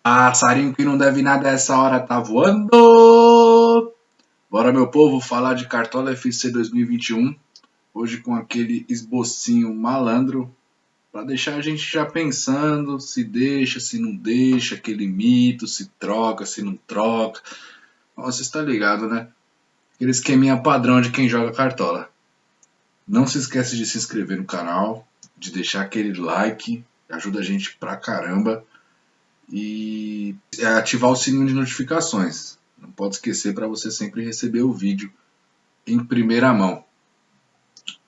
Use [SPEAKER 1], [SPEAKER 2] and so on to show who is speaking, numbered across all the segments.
[SPEAKER 1] Passarinho que não deve nada a essa hora tá voando! Bora, meu povo, falar de Cartola FC 2021. Hoje com aquele esbocinho malandro para deixar a gente já pensando se deixa, se não deixa, aquele mito, se troca, se não troca. Nossa, está ligado, né? Aquele esqueminha padrão de quem joga Cartola. Não se esquece de se inscrever no canal, de deixar aquele like, ajuda a gente pra caramba. E ativar o sininho de notificações. Não pode esquecer para você sempre receber o vídeo em primeira mão.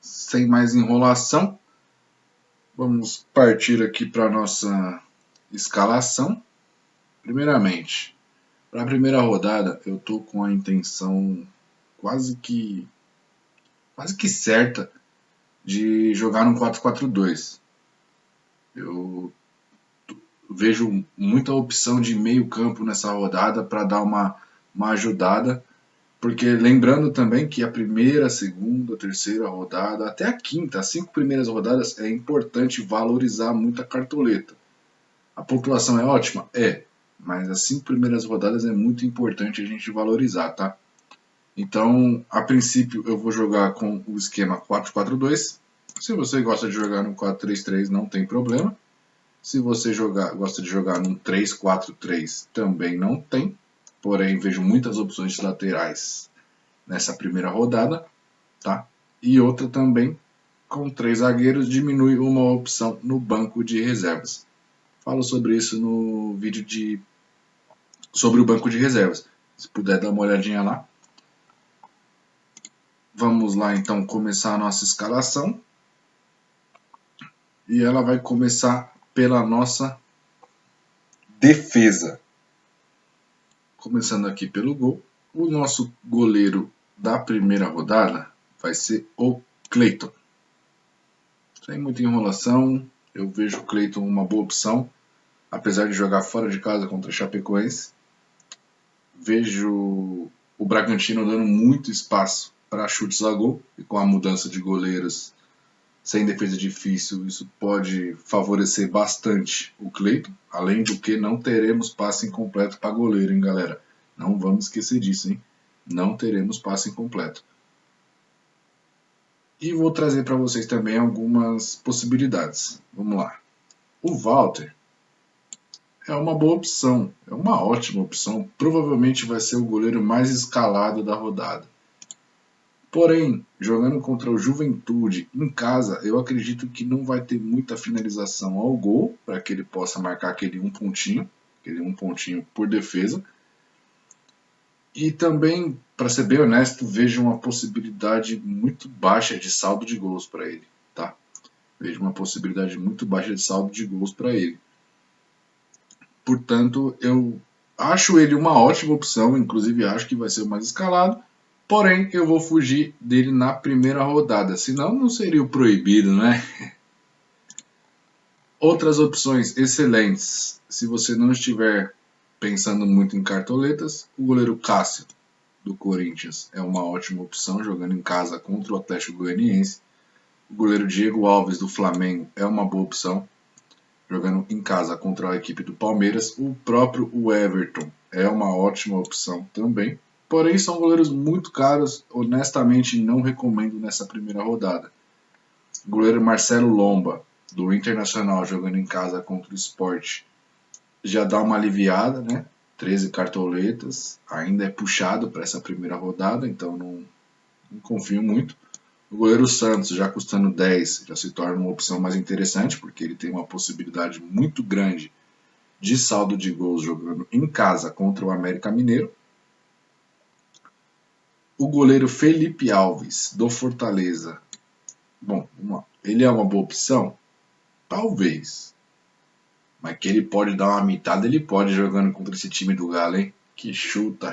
[SPEAKER 1] Sem mais enrolação, vamos partir aqui para a nossa escalação. Primeiramente, para a primeira rodada, eu tô com a intenção quase que certa de jogar no 4-4-2. Eu vejo muita opção de meio campo nessa rodada para dar uma ajudada, porque lembrando também que a primeira, a segunda, a terceira rodada, até a quinta, as 5 primeiras rodadas, é importante valorizar muito a cartoleta. A pontuação é ótima? É, mas as 5 primeiras rodadas é muito importante a gente valorizar, tá? Então, a princípio, eu vou jogar com o esquema 4-4-2. Se você gosta de jogar no 4-3-3, não tem problema. Se você gosta de jogar num 3-4-3, também não tem. Porém, vejo muitas opções de laterais nessa primeira rodada, tá? E outra também, com 3 zagueiros, diminui uma opção no banco de reservas. Falo sobre isso no vídeo sobre o banco de reservas. Se puder dar uma olhadinha lá. Vamos lá, então, começar a nossa escalação. E ela vai começar pela nossa defesa. Começando aqui pelo gol, o nosso goleiro da primeira rodada vai ser o Cleiton. Sem muita enrolação, eu vejo o Cleiton uma boa opção, apesar de jogar fora de casa contra a Chapecoense. Vejo o Bragantino dando muito espaço para chutes a gol, e com a mudança de goleiros sem defesa difícil, isso pode favorecer bastante o Cleiton. Além do que, não teremos passe incompleto para goleiro, hein, galera? Não vamos esquecer disso, hein? Não teremos passe incompleto. E vou trazer para vocês também algumas possibilidades. Vamos lá. O Walter é uma boa opção, é uma ótima opção. Provavelmente vai ser o goleiro mais escalado da rodada. Porém, jogando contra o Juventude em casa, eu acredito que não vai ter muita finalização ao gol, para que ele possa marcar aquele um pontinho por defesa. E também, para ser bem honesto, vejo uma possibilidade muito baixa de saldo de gols para ele, tá? Vejo uma possibilidade muito baixa de saldo de gols para ele. Portanto, eu acho ele uma ótima opção, inclusive acho que vai ser o mais escalado. Porém, eu vou fugir dele na primeira rodada, senão não seria o proibido, né? Outras opções excelentes, se você não estiver pensando muito em cartoletas, o goleiro Cássio, do Corinthians, é uma ótima opção, jogando em casa contra o Atlético Goianiense. O goleiro Diego Alves, do Flamengo, é uma boa opção, jogando em casa contra a equipe do Palmeiras. O próprio Everton é uma ótima opção também. Porém, são goleiros muito caros, honestamente não recomendo nessa primeira rodada. O goleiro Marcelo Lomba, do Internacional, jogando em casa contra o Sport, já dá uma aliviada, né? 13 cartoletas, ainda é puxado para essa primeira rodada, então não confio muito. O goleiro Santos, já custando 10, já se torna uma opção mais interessante, porque ele tem uma possibilidade muito grande de saldo de gols jogando em casa contra o América Mineiro. O goleiro Felipe Alves, do Fortaleza. Bom, ele é uma boa opção? Talvez. Mas que ele pode dar uma mitada, ele pode jogando contra esse time do Galo, hein? Que chuta.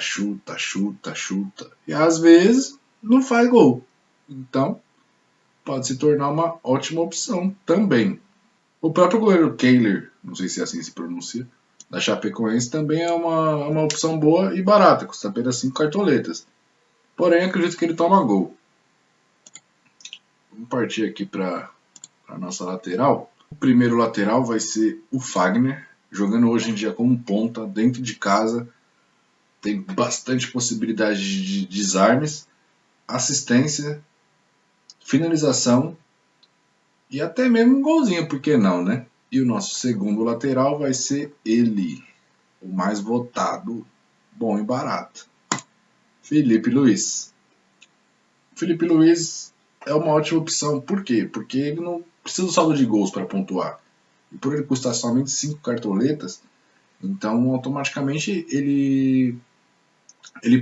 [SPEAKER 1] E às vezes não faz gol. Então, pode se tornar uma ótima opção também. O próprio goleiro Kehler, não sei se é assim se pronuncia, da Chapecoense, também é uma opção boa e barata, custa apenas 5 cartoletas. Porém, acredito que ele toma gol. Vamos partir aqui para a nossa lateral. O primeiro lateral vai ser o Fagner, jogando hoje em dia como ponta, dentro de casa, tem bastante possibilidade de desarmes, assistência, finalização e até mesmo um golzinho, por que não, né? E o nosso segundo lateral vai ser ele, o mais votado, bom e barato, Felipe Luiz. Felipe Luiz é uma ótima opção, por quê? Porque ele não precisa do saldo de gols para pontuar. E por ele custar somente 5 cartoletas, então automaticamente ele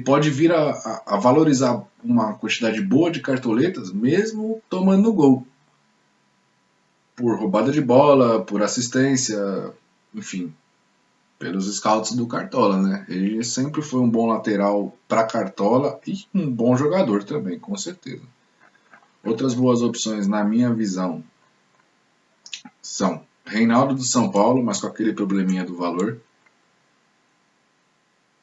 [SPEAKER 1] pode vir a valorizar uma quantidade boa de cartoletas, mesmo tomando gol. Por roubada de bola, por assistência, enfim, pelos scouts do Cartola, né? Ele sempre foi um bom lateral para Cartola e um bom jogador também, com certeza. Outras boas opções, na minha visão, são Reinaldo do São Paulo, mas com aquele probleminha do valor.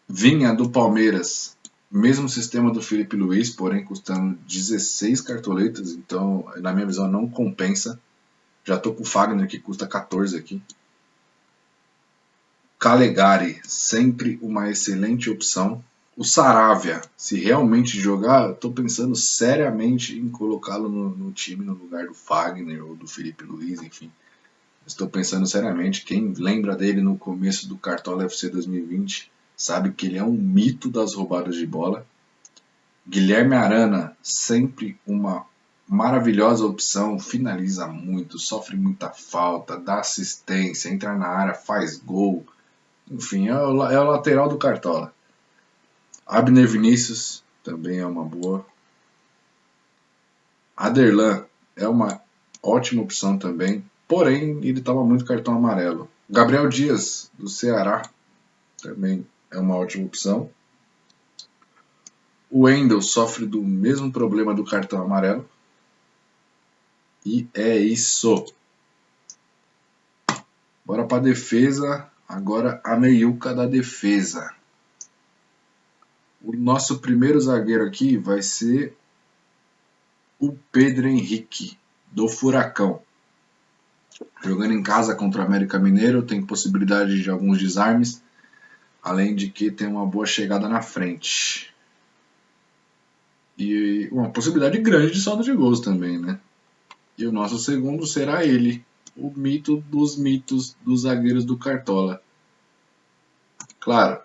[SPEAKER 1] Vinha do Palmeiras, mesmo sistema do Felipe Luiz, porém custando 16 cartoletas, então na minha visão não compensa. Já tô com o Fagner que custa 14 aqui. Calegari, sempre uma excelente opção. O Saravia, se realmente jogar, estou pensando seriamente em colocá-lo no time no lugar do Fagner ou do Felipe Luiz, enfim. Estou pensando seriamente. Quem lembra dele no começo do Cartola FC 2020 sabe que ele é um mito das roubadas de bola. Guilherme Arana, sempre uma maravilhosa opção, finaliza muito, sofre muita falta, dá assistência, entra na área, faz gol. Enfim, é o lateral do Cartola. Abner Vinícius também é uma boa. Aderlan é uma ótima opção também, porém ele toma muito cartão amarelo. Gabriel Dias, do Ceará, também é uma ótima opção. O Wendel sofre do mesmo problema do cartão amarelo. E é isso. Bora para a defesa. Agora a meiuca da defesa. O nosso primeiro zagueiro aqui vai ser o Pedro Henrique, do Furacão. Jogando em casa contra o América Mineiro, tem possibilidade de alguns desarmes, além de que tem uma boa chegada na frente. E uma possibilidade grande de saldo de gols também, né? E o nosso segundo será ele, o mito dos mitos dos zagueiros do Cartola. Claro,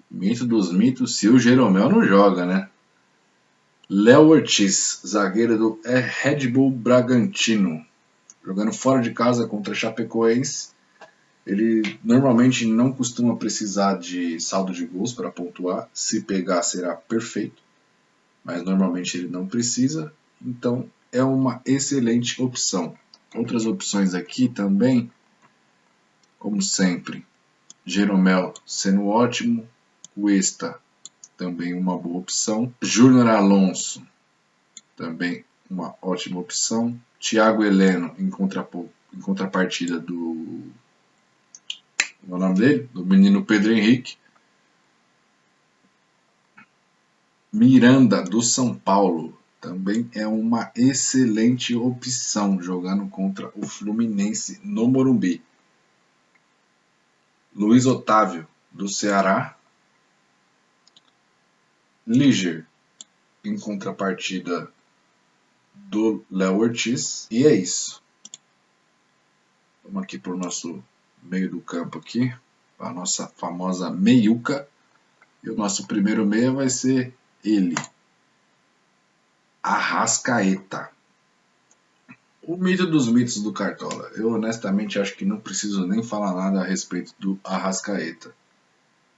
[SPEAKER 1] mito dos mitos se o Jeromel não joga, né? Léo Ortiz, zagueiro do Red Bull Bragantino. Jogando fora de casa contra Chapecoense. Ele normalmente não costuma precisar de saldo de gols para pontuar. Se pegar será perfeito. Mas normalmente ele não precisa. Então é uma excelente opção. Outras opções aqui também, como sempre, Jeromel sendo ótimo. Cuesta também uma boa opção. Júnior Alonso, também uma ótima opção. Thiago Heleno, em contrapartida do... Qual é o nome dele? Do menino Pedro Henrique. Miranda, do São Paulo, também é uma excelente opção, jogando contra o Fluminense no Morumbi. Luiz Otávio, do Ceará. Liger, em contrapartida do Léo Ortiz. E é isso. Vamos aqui para o nosso meio do campo aqui, a nossa famosa meiuca. E o nosso primeiro meia vai ser ele, Arrascaeta. O mito dos mitos do Cartola. Eu honestamente acho que não preciso nem falar nada a respeito do Arrascaeta.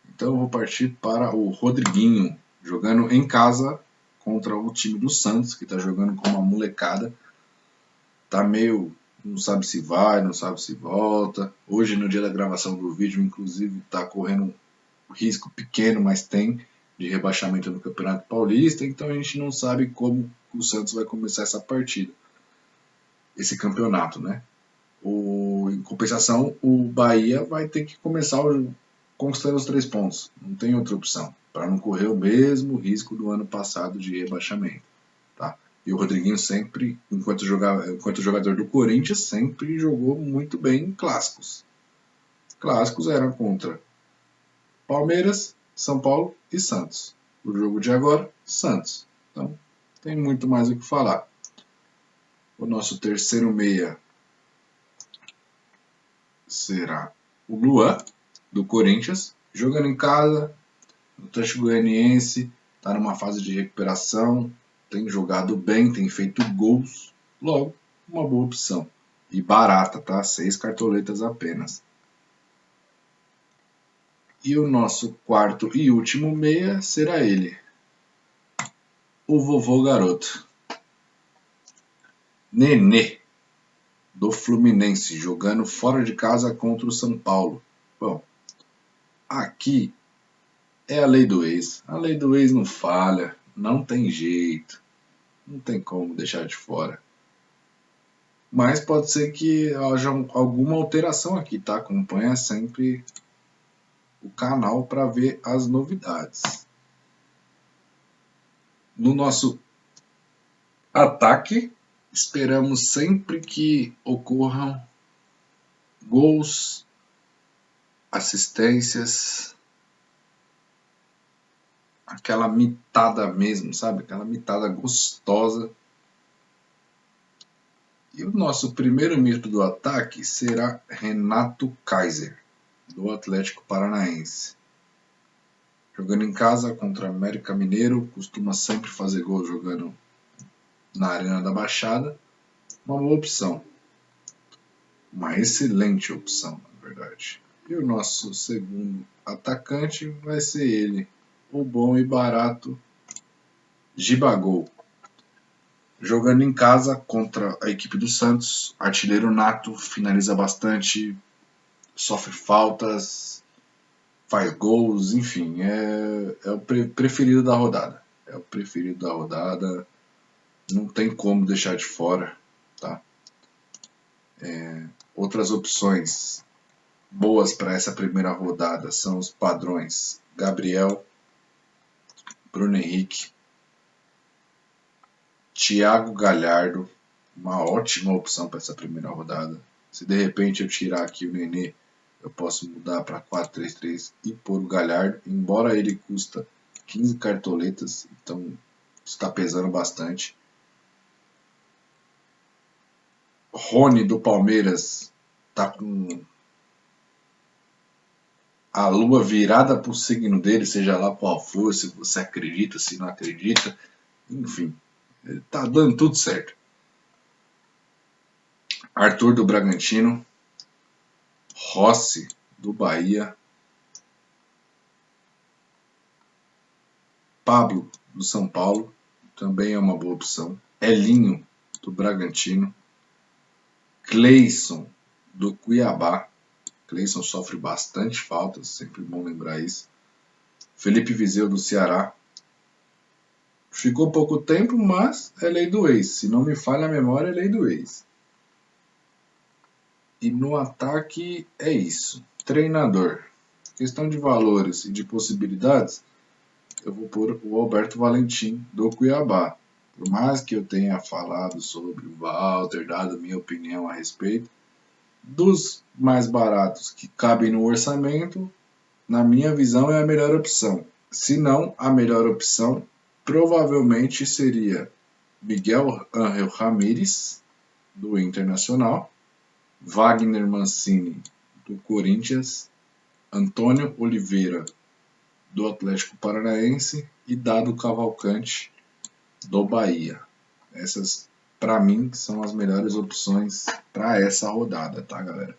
[SPEAKER 1] Então eu vou partir para o Rodriguinho, jogando em casa contra o time do Santos, que está jogando com uma molecada. Tá meio... não sabe se vai, não sabe se volta. Hoje, no dia da gravação do vídeo, inclusive, está correndo um risco pequeno, mas tem, de rebaixamento no Campeonato Paulista. Então a gente não sabe como o Santos vai começar essa partida, esse campeonato, né? Em compensação, o Bahia vai ter que começar conquistando os 3 pontos. Não tem outra opção, para não correr o mesmo risco do ano passado de rebaixamento. Tá? E o Rodriguinho sempre, enquanto jogador do Corinthians, sempre jogou muito bem em clássicos. clássicos eram contra Palmeiras, São Paulo e Santos. O jogo de agora, Santos. Então, tem muito mais o que falar. O nosso terceiro meia será o Luan, do Corinthians, jogando em casa, no Atlético Goianiense, está numa fase de recuperação, tem jogado bem, tem feito gols, logo, uma boa opção. E barata, tá? 6 cartoletas apenas. E o nosso quarto e último meia será ele, o vovô garoto. Nenê, do Fluminense, jogando fora de casa contra o São Paulo. Bom, aqui é a lei do ex. A lei do ex não falha, não tem jeito, não tem como deixar de fora. Mas pode ser que haja alguma alteração aqui, tá? Acompanha sempre o canal para ver as novidades. No nosso ataque, esperamos sempre que ocorram gols, assistências, aquela mitada mesmo, sabe? Aquela mitada gostosa. E o nosso primeiro mito do ataque será Renato Kaiser, do Atlético Paranaense. Jogando em casa contra o América Mineiro, costuma sempre fazer gol jogando na Arena da Baixada. Uma boa opção. Uma excelente opção, na verdade. E o nosso segundo atacante vai ser ele, o bom e barato Gibagol. Jogando em casa contra a equipe do Santos, artilheiro nato, finaliza bastante, sofre faltas, faz gols, enfim, é o preferido da rodada. É o preferido da rodada, não tem como deixar de fora, tá? Outras opções boas para essa primeira rodada são os padrões Gabriel, Bruno Henrique, Thiago Galhardo, uma ótima opção para essa primeira rodada. Se de repente eu tirar aqui o Nenê, eu posso mudar para 4-3-3 e pôr o Galhardo, embora ele custa 15 cartoletas, então está pesando bastante. Rony do Palmeiras está com a lua virada para o signo dele, seja lá qual for, se você acredita, se não acredita, enfim, está dando tudo certo. Arthur do Bragantino, Rossi do Bahia, Pablo do São Paulo, também é uma boa opção. Elinho do Bragantino, Cleison do Cuiabá, Cleison sofre bastante faltas, sempre bom lembrar isso. Felipe Viseu do Ceará, ficou pouco tempo, mas é lei do ex, se não me falha a memória é lei do ex. E no ataque é isso. Treinador. Questão de valores e de possibilidades, eu vou pôr o Alberto Valentim do Cuiabá. Por mais que eu tenha falado sobre o Walter, dado minha opinião a respeito, dos mais baratos que cabem no orçamento, na minha visão é a melhor opção. Se não, a melhor opção provavelmente seria Miguel Ángel Ramírez, do Internacional, Wagner Mancini, do Corinthians, Antônio Oliveira, do Atlético Paranaense e Dado Cavalcante, do Bahia. Essas, para mim, são as melhores opções para essa rodada, tá, galera?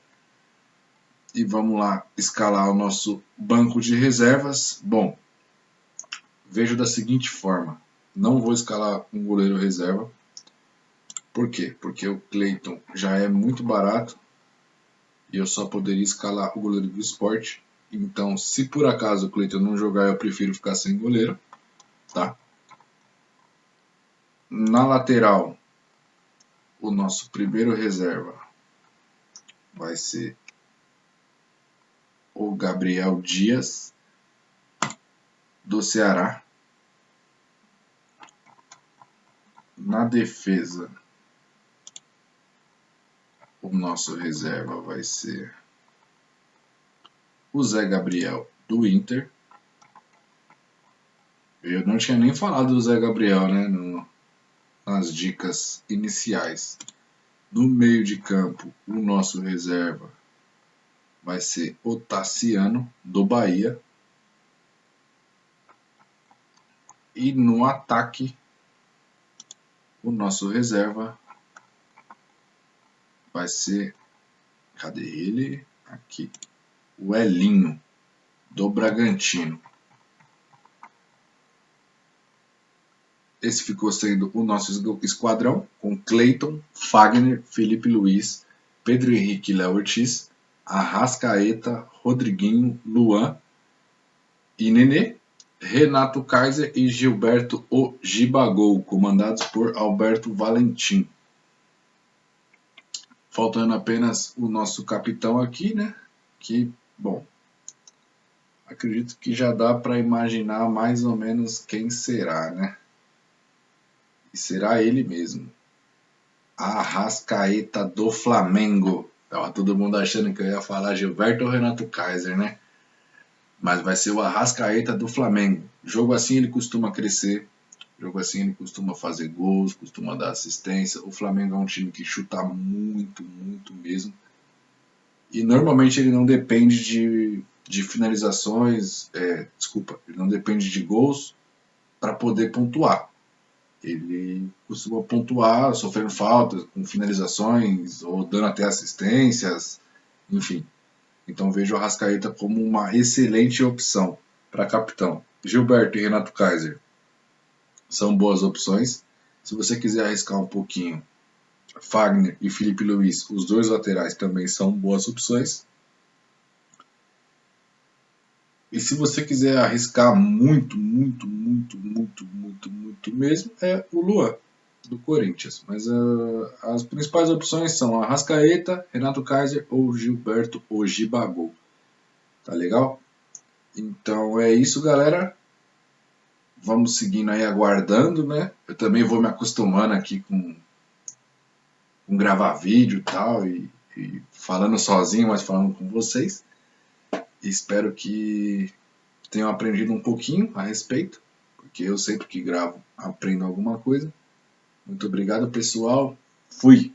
[SPEAKER 1] E vamos lá escalar o nosso banco de reservas. Bom, vejo da seguinte forma. Não vou escalar um goleiro reserva. Por quê? Porque o Cleiton já é muito barato e eu só poderia escalar o goleiro do Sport. Então, se por acaso o Cleiton não jogar, eu prefiro ficar sem goleiro, tá? Na lateral, o nosso primeiro reserva vai ser o Gabriel Dias, do Ceará. Na defesa, o nosso reserva vai ser o Zé Gabriel do Inter. Eu não tinha nem falado do Zé Gabriel, né, nas dicas iniciais. No meio de campo, o nosso reserva vai ser o Tassiano do Bahia. E no ataque, o nosso reserva vai ser, cadê ele? Aqui, o Elinho do Bragantino. Esse ficou sendo o nosso esquadrão, com Cleiton, Fagner, Felipe Luiz, Pedro Henrique e Léo Ortiz, Arrascaeta, Rodriguinho, Luan e Nenê, Renato Kaiser e Gilberto O Gibagol, comandados por Alberto Valentim. Faltando apenas o nosso capitão aqui, né? Que, bom, acredito que já dá para imaginar mais ou menos quem será, né? E será ele mesmo. Arrascaeta do Flamengo. Tava todo mundo achando que eu ia falar Gilberto ou Renato Kaiser, né? Mas vai ser o Arrascaeta do Flamengo. Jogo assim ele costuma crescer. Jogo assim ele costuma fazer gols, costuma dar assistência. O Flamengo é um time que chuta muito, muito mesmo. E normalmente ele não depende de finalizações, ele não depende de gols para poder pontuar. Ele costuma pontuar sofrendo faltas, com finalizações ou dando até assistências, enfim. Então vejo o Arrascaeta como uma excelente opção para capitão. Gilberto e Renato Kaiser são boas opções. Se você quiser arriscar um pouquinho, Fagner e Felipe Luiz, os dois laterais também são boas opções. E se você quiser arriscar muito, muito, muito, muito, muito, muito mesmo, é o Luan, do Corinthians. Mas as principais opções são Arrascaeta, Renato Kaiser ou Gilberto Gibagol. Tá legal? Então é isso, galera. Vamos seguindo aí, aguardando, né? Eu também vou me acostumando aqui com gravar vídeo e falando sozinho, mas falando com vocês. Espero que tenham aprendido um pouquinho a respeito, porque eu sempre que gravo aprendo alguma coisa. Muito obrigado, pessoal. Fui!